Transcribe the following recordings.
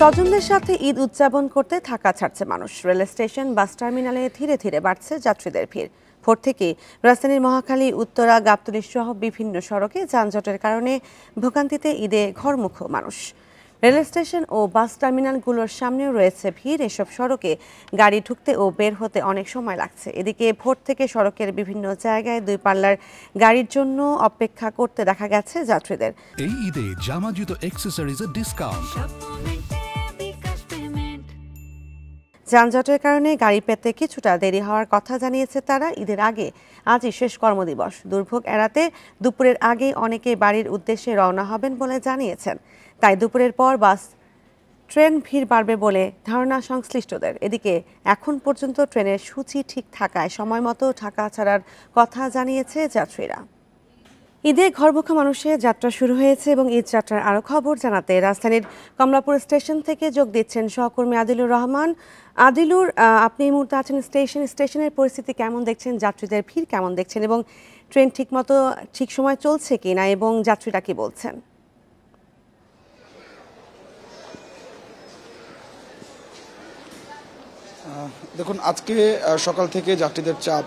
স্বজনদের সাথে ঈদ উদযাপন করতে ঢাকা ছাড়ছে মানুষ। রেল স্টেশন, বাস টার্মিনালে ধীরে ধীরে বাড়ছে যাত্রীদের ভিড়। ভোর থেকেই রাজধানীর মহাখালী, উত্তরা, গাবতলী সহ বিভিন্ন সড়কে যানজটের কারণে ভোগান্তিতে ঈদে ঘরমুখ মানুষ। রেল স্টেশন ও বাস টার্মিনালগুলোর সামনেও রয়েছে ভিড়। এসব সড়কে গাড়ি ঢুকতে ও বের হতে অনেক সময় লাগছে। এদিকে ভোর থেকে সড়কের বিভিন্ন জায়গায় দুই পাল্লার গাড়ির জন্য অপেক্ষা করতে দেখা গেছে যাত্রীদের। এই ঈদে জামা, জুতো, অ্যাকসেসরিজের ডিসকাউন্ট। যানজটের কারণে গাড়ি পেতে কিছুটা দেরি হওয়ার কথা জানিয়েছে তারা। ঈদের আগে আজই শেষ কর্মদিবস। দুর্ভোগ এড়াতে দুপুরের আগেই অনেকে বাড়ির উদ্দেশ্যে রওনা হবেন বলে জানিয়েছেন। তাই দুপুরের পর বাস, ট্রেন ভিড় বাড়বে বলে ধারণা সংশ্লিষ্টদের। এদিকে এখন পর্যন্ত ট্রেনের সূচি ঠিক থাকায় সময় মতো ঢাকা ছাড়ার কথা জানিয়েছে যাত্রীরা। ঈদে ঘরমুখী মানুষের যাত্রা শুরু হয়েছে এবং ঈদ যাত্রার আরও খবর জানাতে রাজধানীর কমলাপুর স্টেশন থেকে যোগ দিচ্ছেন সহকর্মী আদিলুর রহমান। আদিলুর, আপনি এই মুহূর্তে আছেন স্টেশনের পরিস্থিতি কেমন দেখছেন, যাত্রীদের ভিড় কেমন দেখছেন এবং ট্রেন ঠিক সময় চলছে কিনা এবং যাত্রীরা কি বলছেন? দেখুন, আজকে সকাল থেকে যাত্রীদের চাপ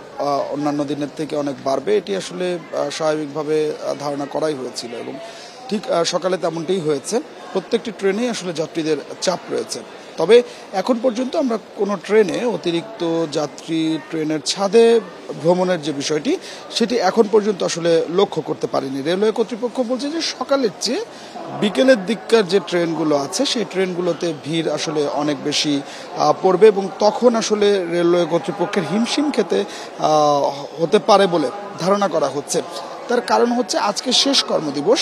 অন্যান্য দিনের থেকে অনেক বাড়বে, এটি আসলে স্বাভাবিকভাবে ধারণা করাই হয়েছিল এবং ঠিক সকালে তেমনটাই হয়েছে। প্রত্যেকটি ট্রেনেই আসলে যাত্রীদের চাপ রয়েছে। তবে এখন পর্যন্ত আমরা কোনো ট্রেনে অতিরিক্ত যাত্রী ট্রেনের ছাদে ভ্রমণের যে বিষয়টি, সেটি এখন পর্যন্ত আসলে লক্ষ্য করতে পারিনি। রেলওয়ে কর্তৃপক্ষ বলছে যে সকালের চেয়ে বিকেলের দিককার যে ট্রেনগুলো আছে সেই ট্রেনগুলোতে ভিড় আসলে অনেক বেশি পড়বে এবং তখন আসলে রেলওয়ে কর্তৃপক্ষের হিমশিম খেতে হতে পারে বলে ধারণা করা হচ্ছে। তার কারণ হচ্ছে আজকে শেষ কর্মদিবস।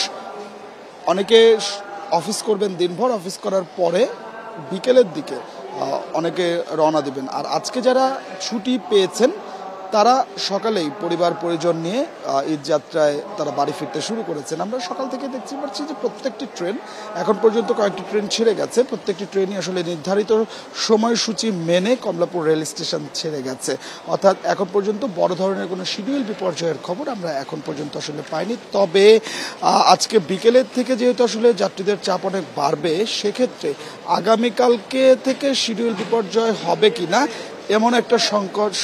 অনেকে অফিস করবেন দিনভর, অফিস করার পরে বিকেলের দিকে অনেকে রওনা দিবেন। আর আজকে যারা ছুটি পেয়েছেন তারা সকালেই পরিবার পরিজন নিয়ে ঈদ যাত্রায় তারা বাড়ি ফিরতে শুরু করেছেন। আমরা সকাল থেকে দেখতে পাচ্ছি যে প্রত্যেকটি ট্রেন, এখন পর্যন্ত কয়েকটি ট্রেন ছেড়ে গেছে, প্রত্যেকটি ট্রেনই আসলে নির্ধারিত সময়সূচি মেনে কমলাপুর রেল স্টেশন ছেড়ে গেছে। অর্থাৎ এখন পর্যন্ত বড় ধরনের কোনো শিডিউল বিপর্যয়ের খবর আমরা এখন পর্যন্ত আসলে পাইনি। তবে আজকে বিকেলের থেকে যেহেতু আসলে যাত্রীদের চাপ অনেক বাড়বে, সেক্ষেত্রে আগামীকালকে থেকে শিডিউল বিপর্যয় হবে কিনা এমন একটা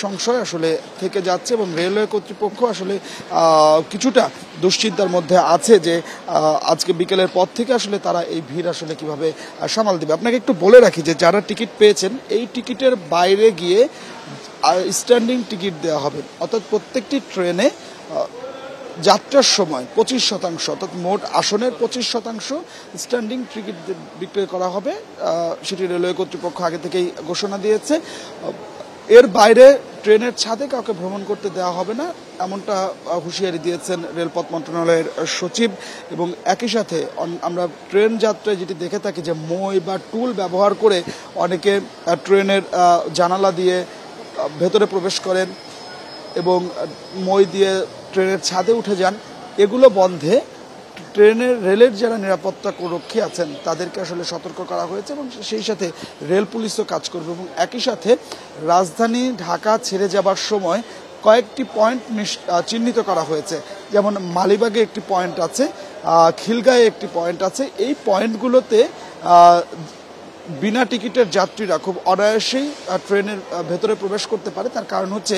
সংশয় আসলে থেকে যাচ্ছে এবং রেলওয়ে কর্তৃপক্ষ আসলে কিছুটা দুশ্চিন্তার মধ্যে আছে যে আজকে বিকেলের পর থেকে আসলে তারা এই ভিড় আসলে কিভাবে সামাল দেবে। আপনাকে একটু বলে রাখি যে যারা টিকিট পেয়েছেন, এই টিকিটের বাইরে গিয়ে স্ট্যান্ডিং টিকিট দেওয়া হবে। অর্থাৎ প্রত্যেকটি ট্রেনে যাত্রার সময় 25%, অর্থাৎ মোট আসনের 25% স্ট্যান্ডিং টিকিট বিক্রয় করা হবে। সেটি রেলওয়ে কর্তৃপক্ষ আগে থেকেই ঘোষণা দিয়েছে। এর বাইরে ট্রেনের ছাদে কাউকে ভ্রমণ করতে দেওয়া হবে না, এমনটা হুঁশিয়ারি দিয়েছেন রেলপথ মন্ত্রণালয়ের সচিব। এবং একই সাথে আমরা ট্রেন যাত্রায় যেটি দেখে থাকি যে মই বা টুল ব্যবহার করে অনেকে ট্রেনের জানালা দিয়ে ভেতরে প্রবেশ করেন এবং মই দিয়ে ট্রেনের ছাদে উঠে যান, এগুলো বন্ধে রেলের যারা নিরাপত্তা রক্ষী আছেন তাদেরকে আসলে সতর্ক করা হয়েছে এবং সেই সাথে রেল পুলিশও কাজ করবে। এবং একই সাথে রাজধানী ঢাকা ছেড়ে যাবার সময় কয়েকটি পয়েন্ট চিহ্নিত করা হয়েছে, যেমন মালিবাগে একটি পয়েন্ট আছে, খিলগাঁয়ে একটি পয়েন্ট আছে। এই পয়েন্টগুলোতে বিনা টিকিটের যাত্রীরা খুব অনায়াসেই ট্রেনের ভেতরে প্রবেশ করতে পারে। তার কারণ হচ্ছে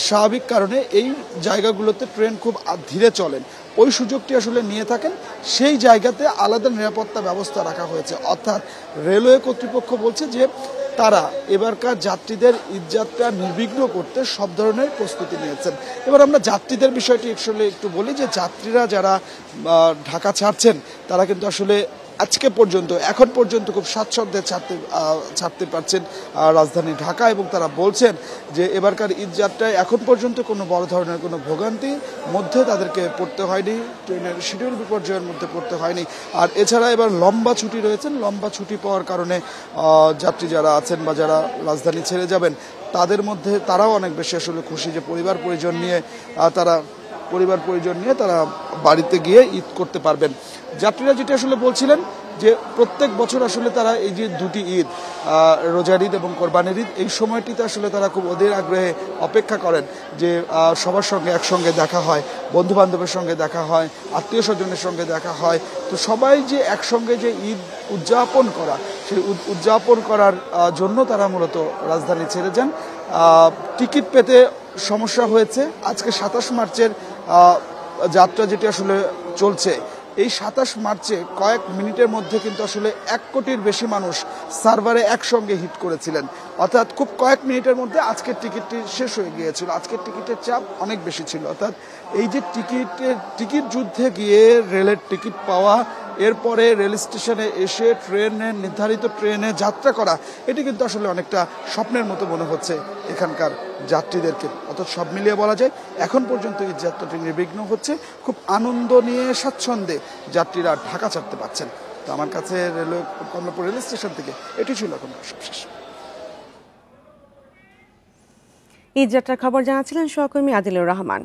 স্বাভাবিক কারণে এই জায়গাগুলোতে ট্রেন খুব ধীরে চলেন, ওই সুযোগটি আসলে নিয়ে থাকেন। সেই জায়গাতে আলাদা নিরাপত্তা ব্যবস্থা রাখা হয়েছে। অর্থাৎ রেলওয়ে কর্তৃপক্ষ বলছে যে তারা এবারকার যাত্রীদের ঈদযাত্রা নির্বিঘ্ন করতে সব ধরনের প্রস্তুতি নিয়েছেন। এবার আমরা যাত্রীদের বিষয়টি আসলে একটু বলি যে যাত্রীরা যারা ঢাকা ছাড়ছেন তারা কিন্তু আসলে আজকে পর্যন্ত, এখন পর্যন্ত খুব স্বাচ্ছন্দ্যে ছাড়তে পারছেন রাজধানী ঢাকা এবং তারা বলছেন যে এবারকার ঈদ যাত্রায় এখন পর্যন্ত কোনো বড় ধরনের কোনো ভোগান্তির মধ্যে তাদেরকে পড়তে হয়নি, ট্রেনের শিডিউল বিপর্যয়ের মধ্যে পড়তে হয়নি। আর এছাড়া এবার লম্বা ছুটি রয়েছেন, লম্বা ছুটি পাওয়ার কারণে যাত্রী যারা আছেন বা যারা রাজধানী ছেড়ে যাবেন তাদের মধ্যে তারাও অনেক বেশি আসলে খুশি যে পরিবার পরিজন নিয়ে তারা বাড়িতে গিয়ে ঈদ করতে পারবেন। যাত্রীরা যেটা আসলে বলছিলেন যে প্রত্যেক বছর আসলে তারা এই যে দুটি ঈদ, রোজার ঈদ এবং কোরবানির ঈদ, এই সময়টিতে আসলে তারা খুব অধীর আগ্রহে অপেক্ষা করেন যে সবার সঙ্গে একসঙ্গে দেখা হয়, বন্ধু বান্ধবের সঙ্গে দেখা হয়, আত্মীয় স্বজনের সঙ্গে দেখা হয়। তো সবাই যে একসঙ্গে যে ঈদ উদযাপন করা, সেই উদযাপন করার জন্য তারা মূলত রাজধানী ছেড়ে যান। টিকিট পেতে সমস্যা হয়েছে। আজকে 27 মার্চের যাত্রা যেটি আসলে চলছে, এই 27 মার্চে কয়েক মিনিটের মধ্যে কিন্তু আসলে 1 কোটির বেশি মানুষ সার্ভারে একসঙ্গে হিট করেছিলেন, অর্থাৎ খুব কয়েক মিনিটের মধ্যে আজকের টিকিটটি শেষ হয়ে গিয়েছিল। আজকের টিকিটের চাপ অনেক বেশি ছিল, অর্থাৎ এই যে টিকিট যুদ্ধে গিয়ে রেলের টিকিট পাওয়া, এরপরে রেল স্টেশনে এসে নির্ধারিত ট্রেনে যাত্রা করা, এটি কিন্তু আসলে অনেকটা স্বপ্নের মতো মনে হচ্ছে এখানকার যাত্রীদেরকে। অর্থাৎ সব মিলিয়ে বলা যায় এখন পর্যন্ত এই যাত্রাটি নির্বিঘ্ন হচ্ছে, খুব আনন্দ নিয়ে স্বাচ্ছন্দ্যে যাত্রীরা ঢাকা ছাড়তে পারছেন। তো আমার কাছে কমলাপুর রেল স্টেশন থেকে এটি ছিল এখন সবশেষ। ঈদ যাত্রার খবর জানাচ্ছিলেন সহকর্মী আদিলুর রহমান।